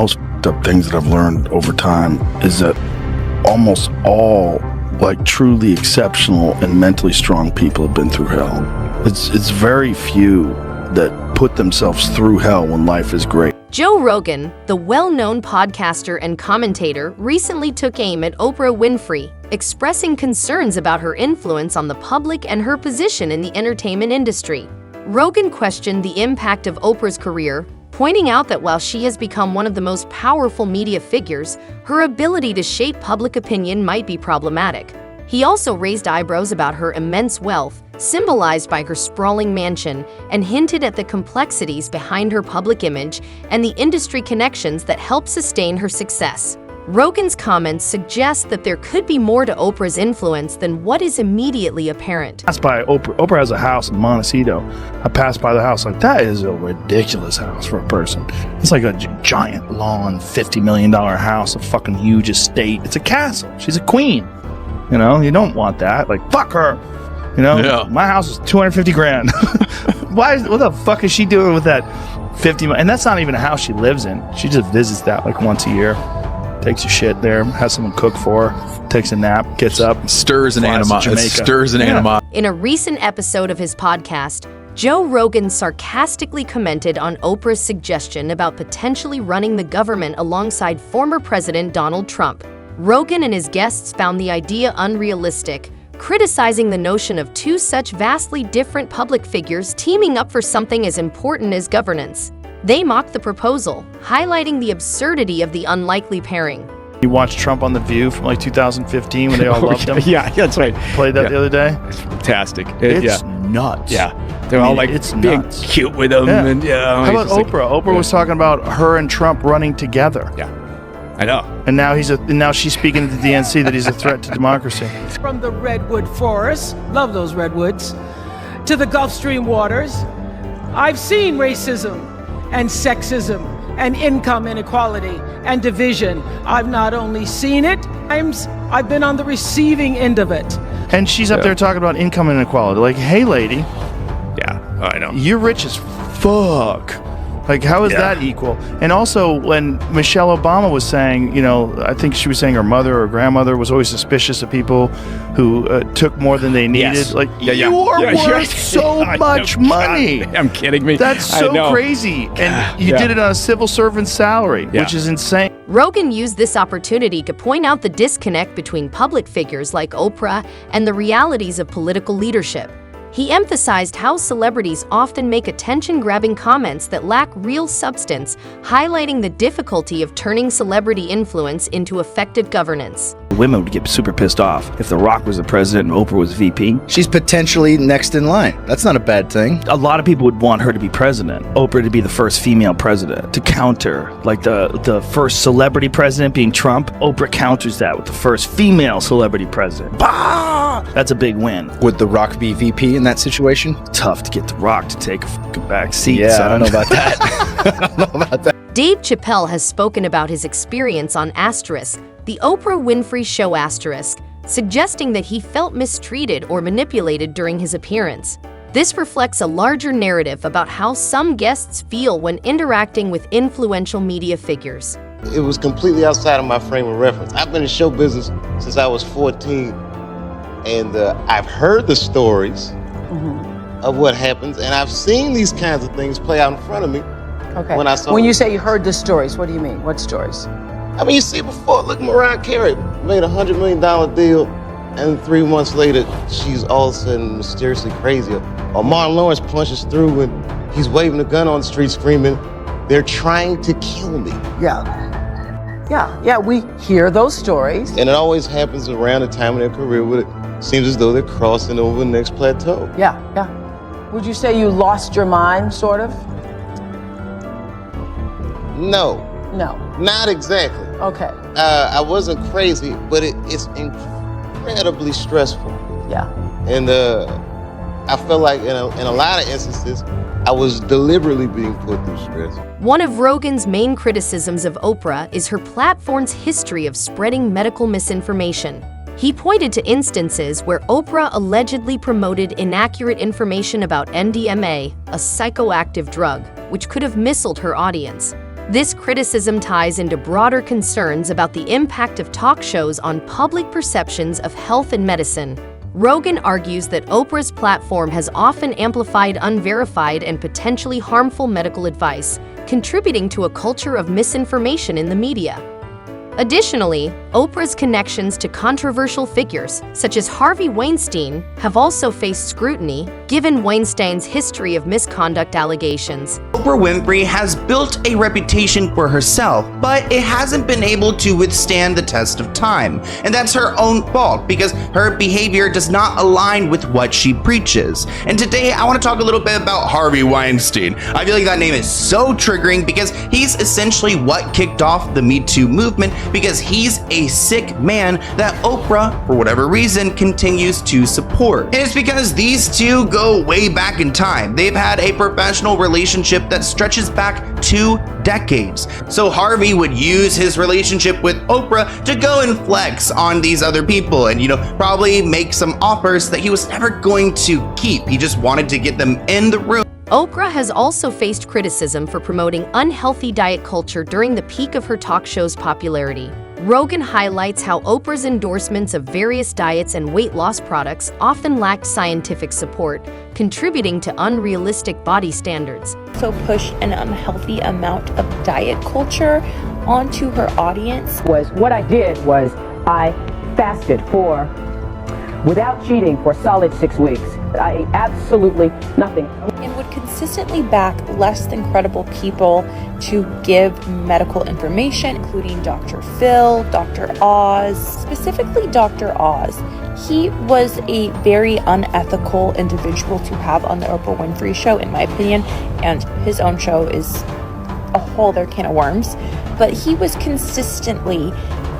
most things that I've learned over time is that almost all like truly exceptional and mentally strong people have been through hell. It's very few that put themselves through hell when life is great. Joe Rogan, the well-known podcaster and commentator, recently took aim at Oprah Winfrey, expressing concerns about her influence on the public and her position in the entertainment industry. Rogan questioned the impact of Oprah's career, pointing out that while she has become one of the most powerful media figures, her ability to shape public opinion might be problematic. He also raised eyebrows about her immense wealth, symbolized by her sprawling mansion, and hinted at the complexities behind her public image and the industry connections that help sustain her success. Rogan's comments suggest that there could be more to Oprah's influence than what is immediately apparent. I passed by Oprah. Oprah has a house in Montecito. I passed by the house like, that is a ridiculous house for a person. It's like a giant lawn, $50 million house, a fucking huge estate. It's a castle. She's a queen. You know, you don't want that. Like, fuck her. You know, Yeah. My house is $250,000. What the fuck is she doing with that 50 million? And that's not even a house she lives in. She just visits that like once a year. Takes a shit there, has someone cook for her, takes a nap, gets up, Stirs an flies to animosity. Jamaica. Stirs an animosity. In a recent episode of his podcast, Joe Rogan sarcastically commented on Oprah's suggestion about potentially running the government alongside former President Donald Trump. Rogan and his guests found the idea unrealistic, criticizing the notion of two such vastly different public figures teaming up for something as important as governance. They mocked the proposal, highlighting the absurdity of the unlikely pairing. You watched Trump on The View from like 2015 when they all loved him? Yeah, that's right. Played that the other day? It's fantastic. It's nuts. Yeah. They're all like it's being nuts. cute with him. Yeah. And How about Oprah? Oprah was talking about her and Trump running together. Yeah, I know. And now she's speaking to the DNC that he's a threat to democracy. From the redwood forests, love those redwoods, to the Gulf Stream waters, I've seen racism and sexism and income inequality and division. I've not only seen it, I've been on the receiving end of it. And she's up there talking about income inequality. Like, hey, lady, Yeah, I know. you're rich as fuck. Like, how is that equal? And also, when Michelle Obama was saying, you know, I think she was saying her mother or grandmother was always suspicious of people who took more than they needed. Yes. Like, Yeah, yeah. you are Yeah, worth yeah. so I much know. money. God, I'm kidding me. That's I so know. crazy. And you Yeah. did it on a civil servant's salary, Yeah. which is insane. Rogan used this opportunity to point out the disconnect between public figures like Oprah and the realities of political leadership. He emphasized how celebrities often make attention-grabbing comments that lack real substance, highlighting the difficulty of turning celebrity influence into effective governance. Women would get super pissed off if The Rock was the president and Oprah was VP. She's potentially next in line. That's not a bad thing. A lot of people would want her to be president, Oprah to be the first female president, to counter, like the first celebrity president being Trump. Oprah counters that with the first female celebrity president. Bah! That's a big win. Would The Rock be VP in that situation? Tough to get The Rock to take a fucking back seat. Yeah, son. I don't know about that. I don't know about that. Dave Chappelle has spoken about his experience on Asterisk, the Oprah Winfrey Show Asterisk, suggesting that he felt mistreated or manipulated during his appearance. This reflects a larger narrative about how some guests feel when interacting with influential media figures. It was completely outside of my frame of reference. I've been in show business since I was 14, and I've heard the stories of what happens, and I've seen these kinds of things play out in front of me. Okay. When you say you heard the stories, what do you mean? What stories? I mean, you see before, look, Mariah Carey made a $100 million deal, and 3 months later, she's all of a sudden mysteriously crazy. Or Martin Lawrence punches through and he's waving a gun on the street screaming, "They're trying to kill me." Yeah, we hear those stories. And it always happens around the time of their career where it seems as though they're crossing over the next plateau. Yeah. Would you say you lost your mind, sort of? No, No. not exactly. Okay. I wasn't crazy, but it's incredibly stressful. Yeah. And I felt like in a lot of instances, I was deliberately being put through stress. One of Rogan's main criticisms of Oprah is her platform's history of spreading medical misinformation. He pointed to instances where Oprah allegedly promoted inaccurate information about MDMA, a psychoactive drug, which could have misled her audience. This criticism ties into broader concerns about the impact of talk shows on public perceptions of health and medicine. Rogan argues that Oprah's platform has often amplified unverified and potentially harmful medical advice, contributing to a culture of misinformation in the media. Additionally, Oprah's connections to controversial figures, such as Harvey Weinstein, have also faced scrutiny, given Weinstein's history of misconduct allegations. Oprah Winfrey has built a reputation for herself, but it hasn't been able to withstand the test of time. And that's her own fault, because her behavior does not align with what she preaches. And today, I want to talk a little bit about Harvey Weinstein. I feel like that name is so triggering because he's essentially what kicked off the Me Too movement, because he's a sick man that Oprah, for whatever reason, continues to support. And it's because these two go way back in time. They've had a professional relationship that stretches back 2 decades. So Harvey would use his relationship with Oprah to go and flex on these other people and, probably make some offers that he was never going to keep. He just wanted to get them in the room. Oprah has also faced criticism for promoting unhealthy diet culture during the peak of her talk show's popularity. Rogan highlights how Oprah's endorsements of various diets and weight loss products often lacked scientific support, contributing to unrealistic body standards. So pushed an unhealthy amount of diet culture onto her audience. What I did was I fasted without cheating for a solid 6 weeks. I ate absolutely nothing. And would consistently back less than credible people to give medical information, including Dr. Phil, Dr. Oz, specifically Dr. Oz. He was a very unethical individual to have on the Oprah Winfrey Show, in my opinion, and his own show is a whole other can of worms. But he was consistently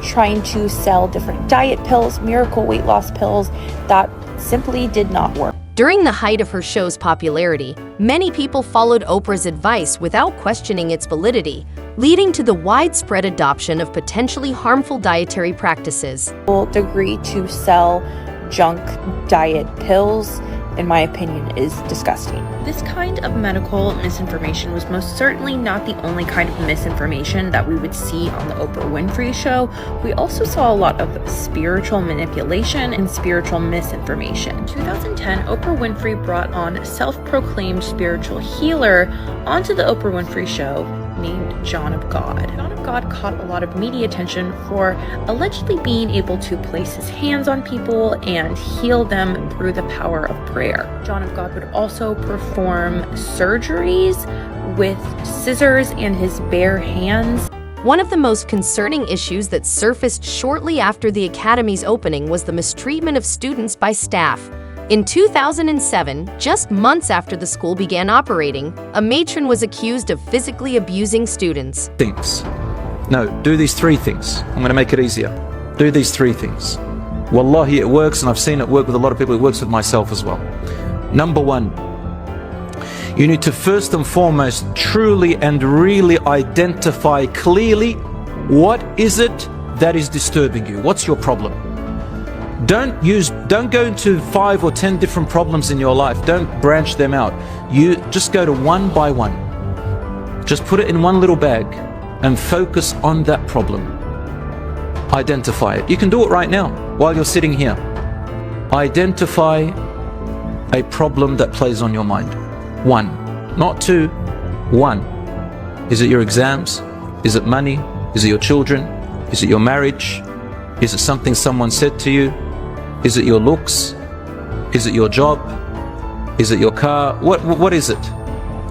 trying to sell different diet pills, miracle weight loss pills that simply did not work. During the height of her show's popularity, many people followed Oprah's advice without questioning its validity, leading to the widespread adoption of potentially harmful dietary practices. Degree to sell junk diet pills, in my opinion, is disgusting. This kind of medical misinformation was most certainly not the only kind of misinformation that we would see on the Oprah Winfrey Show. We also saw a lot of spiritual manipulation and spiritual misinformation. In 2010, Oprah Winfrey brought on a self-proclaimed spiritual healer onto the Oprah Winfrey Show named John of God. John of God caught a lot of media attention for allegedly being able to place his hands on people and heal them through the power of prayer. John of God would also perform surgeries with scissors in his bare hands. One of the most concerning issues that surfaced shortly after the Academy's opening was the mistreatment of students by staff. In 2007, just months after the school began operating, a matron was accused of physically abusing students. No, do these 3 things. I'm going to make it easier. Do these 3 things. Wallahi, it works, and I've seen it work with a lot of people. It works with myself as well. Number 1, you need to first and foremost truly and really identify clearly what is it that is disturbing you. What's your problem? Don't go into 5 or 10 different problems in your life. Don't branch them out. You just go to one by one. Just put it in one little bag and focus on that problem. Identify it. You can do it right now while you're sitting here. Identify a problem that plays on your mind. 1, not 2, 1. Is it your exams? Is it money? Is it your children? Is it your marriage? Is it something someone said to you? Is it your looks? Is it your job? Is it your car? What is it?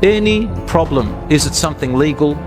Any problem. Is it something legal?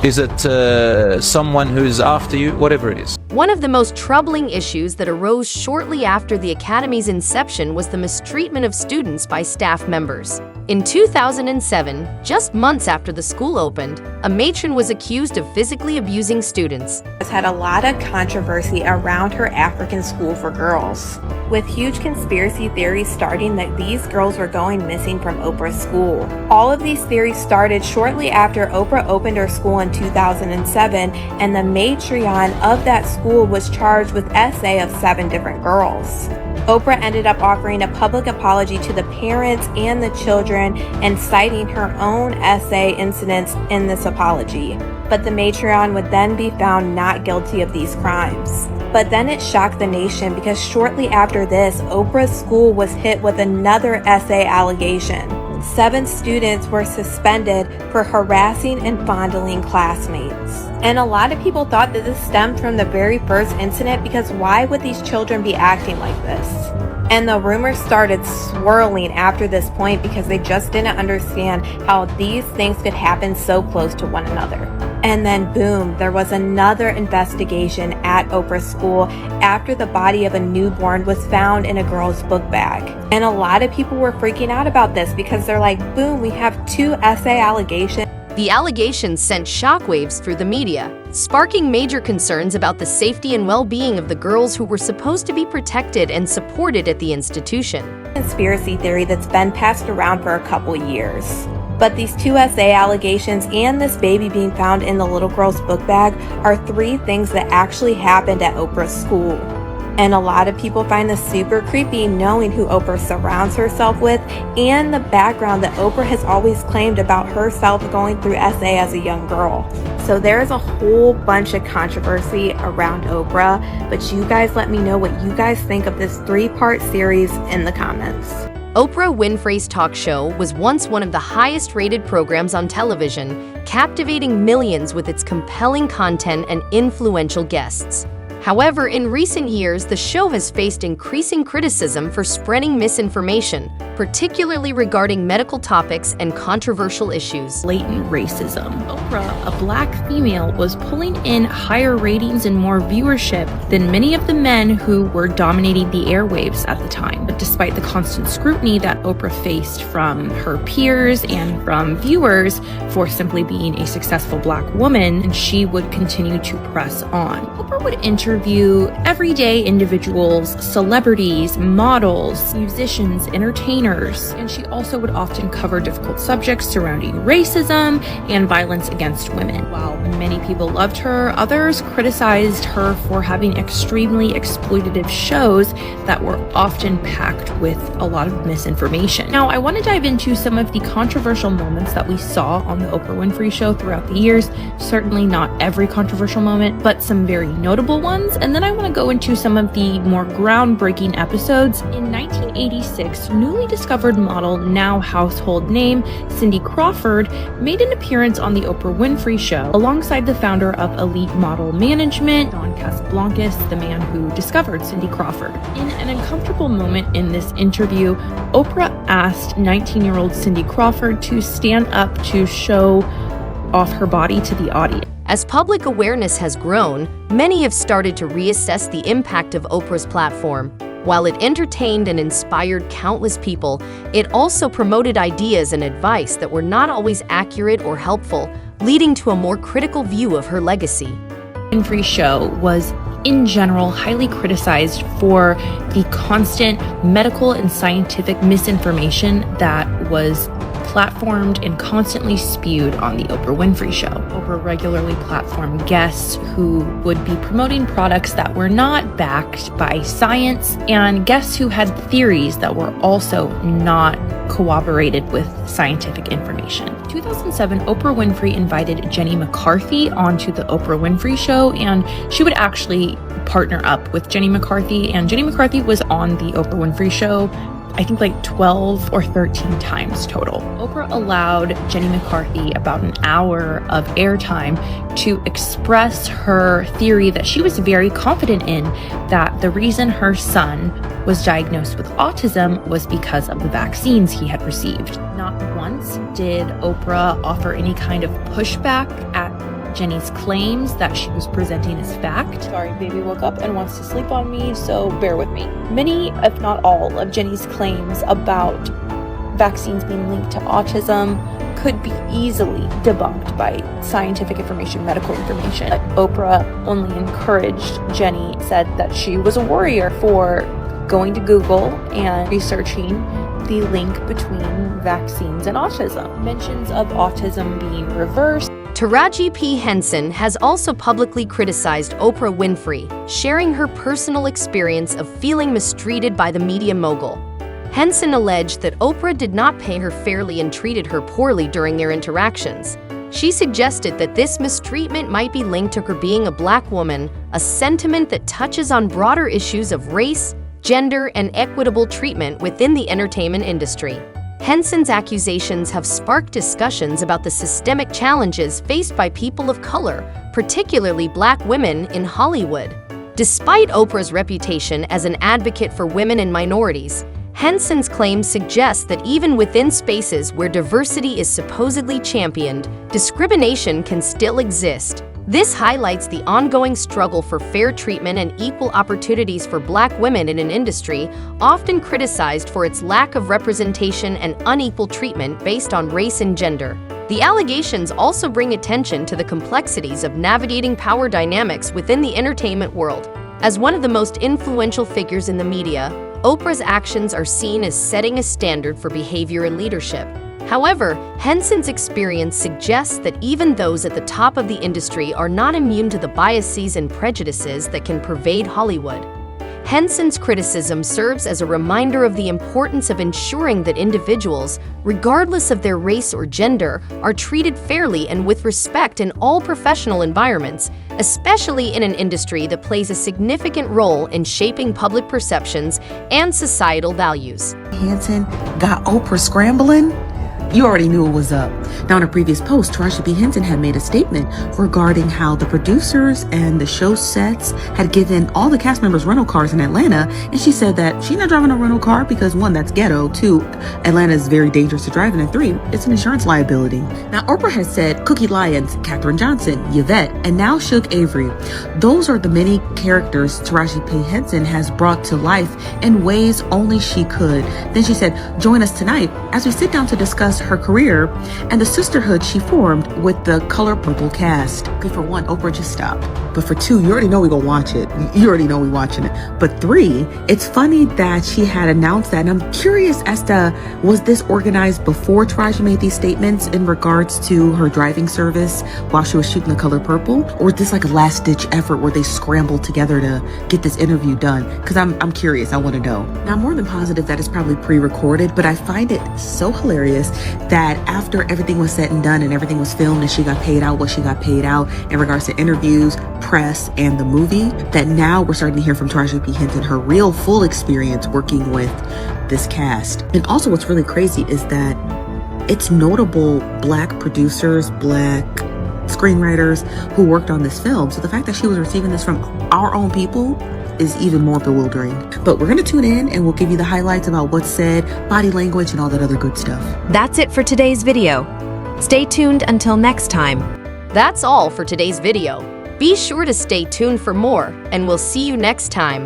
Is it someone who's after you? Whatever it is. One of the most troubling issues that arose shortly after the Academy's inception was the mistreatment of students by staff members. In 2007, just months after the school opened, a matron was accused of physically abusing students. Has had a lot of controversy around her African school for girls, with huge conspiracy theories starting that these girls were going missing from Oprah's school. All of these theories started shortly after Oprah opened her school in 2007, and the matriarch of that school was charged with SA of 7 different girls. Oprah ended up offering a public apology to the parents and the children and citing her own SA incidents in this apology. But the matriarch would then be found not guilty of these crimes. But then it shocked the nation because shortly after this, Oprah's school was hit with another SA allegation. 7 students were suspended for harassing and fondling classmates. And a lot of people thought that this stemmed from the very first incident because why would these children be acting like this? And the rumors started swirling after this point because they just didn't understand how these things could happen so close to one another. And then boom, there was another investigation at Oprah's school after the body of a newborn was found in a girl's book bag. And a lot of people were freaking out about this because they're like, boom, we have 2 SA allegations. The allegations sent shockwaves through the media, sparking major concerns about the safety and well-being of the girls who were supposed to be protected and supported at the institution. Conspiracy theory that's been passed around for a couple years. But these 2 SA allegations and this baby being found in the little girl's book bag are 3 things that actually happened at Oprah's school. And a lot of people find this super creepy knowing who Oprah surrounds herself with and the background that Oprah has always claimed about herself going through SA as a young girl. So there's a whole bunch of controversy around Oprah, but you guys let me know what you guys think of this 3-part series in the comments. Oprah Winfrey's talk show was once one of the highest-rated programs on television, captivating millions with its compelling content and influential guests. However, in recent years, the show has faced increasing criticism for spreading misinformation, particularly regarding medical topics and controversial issues. Blatant racism. Oprah, a black female, was pulling in higher ratings and more viewership than many of the men who were dominating the airwaves at the time. But despite the constant scrutiny that Oprah faced from her peers and from viewers for simply being a successful black woman, she would continue to press on. Oprah would interview everyday individuals, celebrities, models, musicians, entertainers, and she also would often cover difficult subjects surrounding racism and violence against women. While many people loved her, others criticized her for having extremely exploitative shows that were often packed with a lot of misinformation. Now, I want to dive into some of the controversial moments that we saw on the Oprah Winfrey Show throughout the years. Certainly not every controversial moment, but some very notable ones. And then I want to go into some of the more groundbreaking episodes. In 1986, newly discovered model, now household name, Cindy Crawford, made an appearance on the Oprah Winfrey Show alongside the founder of Elite Model Management, Don Casablancas, the man who discovered Cindy Crawford. In an uncomfortable moment in this interview, Oprah asked 19-year-old Cindy Crawford to stand up to show off her body to the audience. As public awareness has grown, many have started to reassess the impact of Oprah's platform. While it entertained and inspired countless people, it also promoted ideas and advice that were not always accurate or helpful, leading to a more critical view of her legacy. The Winfrey Show was, in general, highly criticized for the constant medical and scientific misinformation that was platformed and constantly spewed on the Oprah Winfrey Show. Oprah regularly platformed guests who would be promoting products that were not backed by science and guests who had theories that were also not corroborated with scientific information. In 2007, Oprah Winfrey invited Jenny McCarthy onto the Oprah Winfrey Show, and she would actually partner up with Jenny McCarthy, and Jenny McCarthy was on the Oprah Winfrey Show I think like 12 or 13 times total. Oprah allowed Jenny McCarthy about an hour of airtime to express her theory that she was very confident in, that the reason her son was diagnosed with autism was because of the vaccines he had received. Not once did Oprah offer any kind of pushback at Jenny's claims that she was presenting as fact. Sorry, baby woke up and wants to sleep on me, so bear with me. Many, if not all, of Jenny's claims about vaccines being linked to autism could be easily debunked by scientific information, medical information. But Oprah only encouraged Jenny, said that she was a warrior for going to Google and researching the link between vaccines and autism. Mentions of autism being reversed Taraji P. Henson has also publicly criticized Oprah Winfrey, sharing her personal experience of feeling mistreated by the media mogul. Henson alleged that Oprah did not pay her fairly and treated her poorly during their interactions. She suggested that this mistreatment might be linked to her being a black woman, a sentiment that touches on broader issues of race, gender, and equitable treatment within the entertainment industry. Henson's accusations have sparked discussions about the systemic challenges faced by people of color, particularly black women in Hollywood. Despite Oprah's reputation as an advocate for women and minorities, Henson's claims suggest that even within spaces where diversity is supposedly championed, discrimination can still exist. This highlights the ongoing struggle for fair treatment and equal opportunities for black women in an industry often criticized for its lack of representation and unequal treatment based on race and gender. The allegations also bring attention to the complexities of navigating power dynamics within the entertainment world. As one of the most influential figures in the media, Oprah's actions are seen as setting a standard for behavior and leadership. However, Henson's experience suggests that even those at the top of the industry are not immune to the biases and prejudices that can pervade Hollywood. Henson's criticism serves as a reminder of the importance of ensuring that individuals, regardless of their race or gender, are treated fairly and with respect in all professional environments, especially in an industry that plays a significant role in shaping public perceptions and societal values. Henson got Oprah scrambling. You already knew it was up. Now, in a previous post, Taraji P. Henson had made a statement regarding how the producers and the show sets had given all the cast members rental cars in Atlanta, and she said that she's not driving a rental car because, one, that's ghetto, two, Atlanta is very dangerous to drive in, and three, it's an insurance liability. Now, Oprah has said Cookie Lyons, Katherine Johnson, Yvette, and now Suge Avery. Those are the many characters Taraji P. Henson has brought to life in ways only she could. Then she said, join us tonight as we sit down to discuss her career and the sisterhood she formed with the Color Purple cast. Okay, for one, Oprah, just stop. But for two, you already know we're gonna watch it. You already know we're watching it. But three, it's funny that she had announced that, and I'm curious as to, was this organized before Taraji made these statements in regards to her driving service while she was shooting The Color Purple? Or is this like a last-ditch effort where they scrambled together to get this interview done? Because I'm curious, I want to know. Now, I'm more than positive that it's probably pre-recorded, but I find it so hilarious that after everything was said and done and everything was filmed and she got paid out what she got paid out in regards to interviews, press, and the movie, that now we're starting to hear from Taraji P. Henson her real full experience working with this cast. And also what's really crazy is that it's notable black producers, black screenwriters who worked on this film. So the fact that she was receiving this from our own people is even more bewildering. But we're going to tune in and we'll give you the highlights about what's said, body language, and all that other good stuff. That's it for today's video. Stay tuned until next time. That's all for today's video. Be sure to stay tuned for more, and we'll see you next time.